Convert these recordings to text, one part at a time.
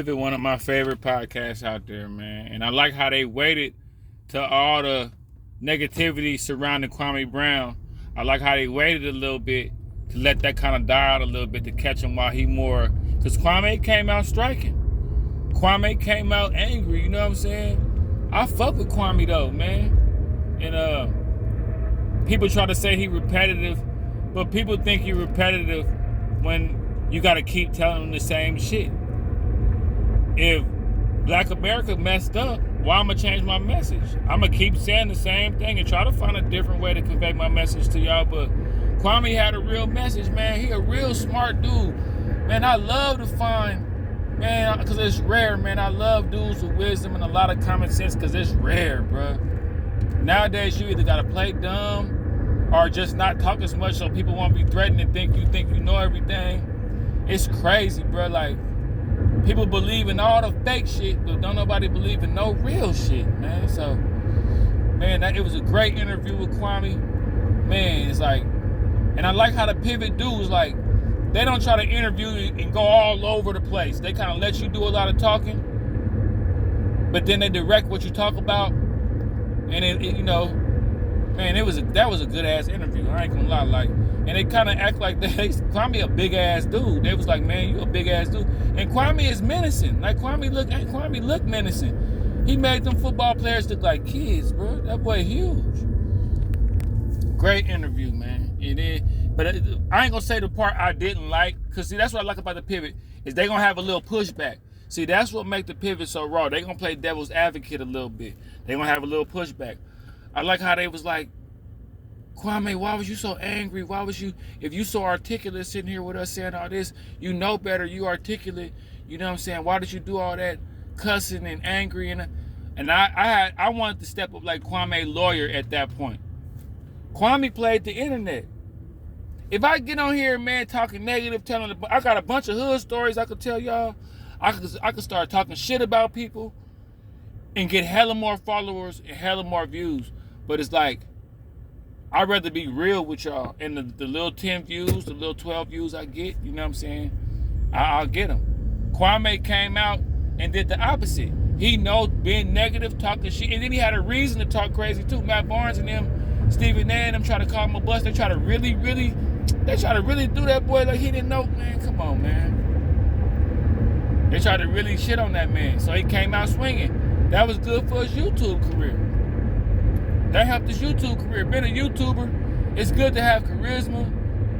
One of my favorite podcasts out there, man. And I like how they waited to all the negativity surrounding Kwame Brown. I like how they waited a little bit to let that kind of die out a little bit to catch him while he more. Because Kwame came out striking. Kwame came out angry, you know what I'm saying? I fuck with Kwame though, man. And people try to say he repetitive, but people think he repetitive when you got to keep telling them the same shit. If Black America messed up, why I'm going to change my message? I'm going to keep saying the same thing and try to find a different way to convey my message to y'all. But Kwame had a real message, man. He a real smart dude. Man, I love to find, man, because it's rare, man. I love dudes with wisdom and a lot of common sense because it's rare, bro. Nowadays, you either got to play dumb or just not talk as much so people won't be threatened and think you know everything. It's crazy, bro. Like, people believe in all the fake shit, but don't nobody believe in no real shit, man. So, man, it was a great interview with Kwame. Man, it's like, and I like how the pivot dudes, like, they don't try to interview you and go all over the place. They kind of let you do a lot of talking, but then they direct what you talk about. And you know, man, that was a good ass interview. I ain't gonna lie, like. And they kind of act like Kwame a big ass dude. They was like, man, you a big ass dude. And Kwame is menacing. Like Kwame look menacing. He made them football players look like kids, bro. That boy huge. Great interview, man. But I ain't gonna say the part I didn't like, cause see, that's what I like about the pivot is they gonna have a little pushback. See, that's what make the pivot so raw. They gonna play devil's advocate a little bit. They gonna have a little pushback. I like how they was like, Kwame, why was you so angry? Why was you, if you so articulate sitting here with us saying all this, you know better, you articulate, you know what I'm saying? Why did you do all that cussing and angry? And I wanted to step up like Kwame lawyer at that point. Kwame played the internet. If I get on here, man, talking negative, I got a bunch of hood stories I could tell y'all. I could start talking shit about people and get hella more followers and hella more views. But it's like, I'd rather be real with y'all. And the little 10 views, the little 12 views I get, you know what I'm saying? I'll get them. Kwame came out and did the opposite. He knows being negative, talking shit. And then he had a reason to talk crazy too. Matt Barnes and them, Stephen A and them try to call him a bust. They try to really do that boy like he didn't know. Man, come on, man. They tried to really shit on that man. So he came out swinging. That was good for his YouTube career. That helped his YouTube career. Being a YouTuber, it's good to have charisma.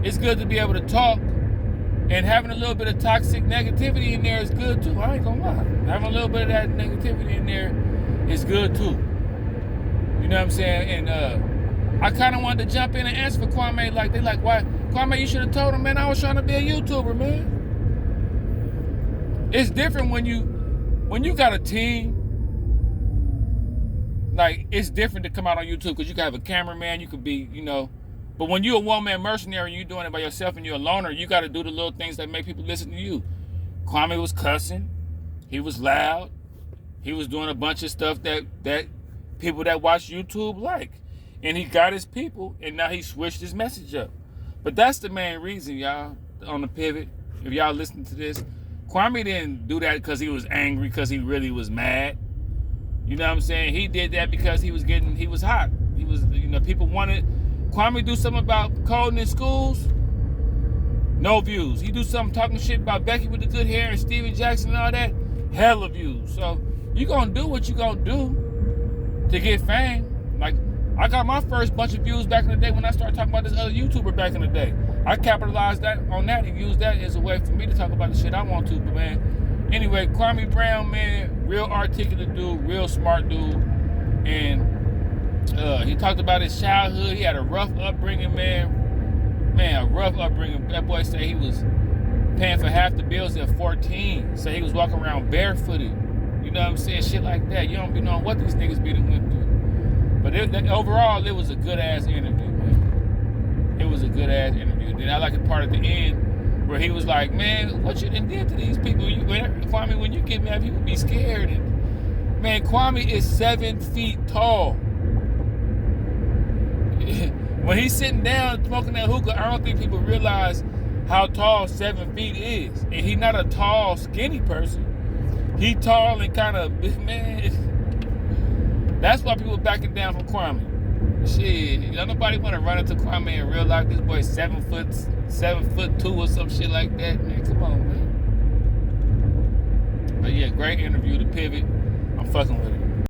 It's good to be able to talk. And having a little bit of toxic negativity in there is good too. I ain't gonna lie. Having a little bit of that negativity in there is good too. You know what I'm saying? And I kind of wanted to jump in and answer for Kwame. Like, they like, why? Kwame, you should have told him, man, I was trying to be a YouTuber, man. It's different when you got a team. Like, it's different to come out on YouTube because you can have a cameraman, you could be, you know. But when you're a one-man mercenary and you're doing it by yourself and you're a loner, you got to do the little things that make people listen to you. Kwame was cussing. He was loud. He was doing a bunch of stuff that people that watch YouTube like. And he got his people, and now he switched his message up. But that's the main reason, y'all, on the pivot. If y'all listen to this, Kwame didn't do that because he was angry, because he really was mad. You know what I'm saying? He did that because he was hot. He was, you know, people wanted Kwame do something about coding in schools. No views. He do something talking shit about Becky with the good hair and Steven Jackson and all that. Hella views. So you gonna do what you gonna do to get fame. Like, I got my first bunch of views back in the day when I started talking about this other YouTuber back in the day. I capitalized on that and used that as a way for me to talk about the shit I want to, but man. Anyway, Kwame Brown, man, real articulate dude, real smart dude. And he talked about his childhood. He had a rough upbringing, man. Man, a rough upbringing. That boy said he was paying for half the bills at 14. So he was walking around barefooted. You know what I'm saying? Shit like that. You don't be knowing what these niggas be went through. But overall, it was a good-ass interview, man. It was a good-ass interview. Then I like the part at the end where he was like, man, what you done did to these people? Kwame, when you get mad, people be scared. And, man, Kwame is 7 feet tall. When he's sitting down smoking that hookah, I don't think people realize how tall 7 feet is. And he's not a tall, skinny person. He tall and kind of, man. That's why people backing down from Kwame. Shit, nobody want to run into Kwame in real life. This boy 7'2" or some shit like that. Man, come on, man. But yeah, great interview. The Pivot. I'm fucking with it.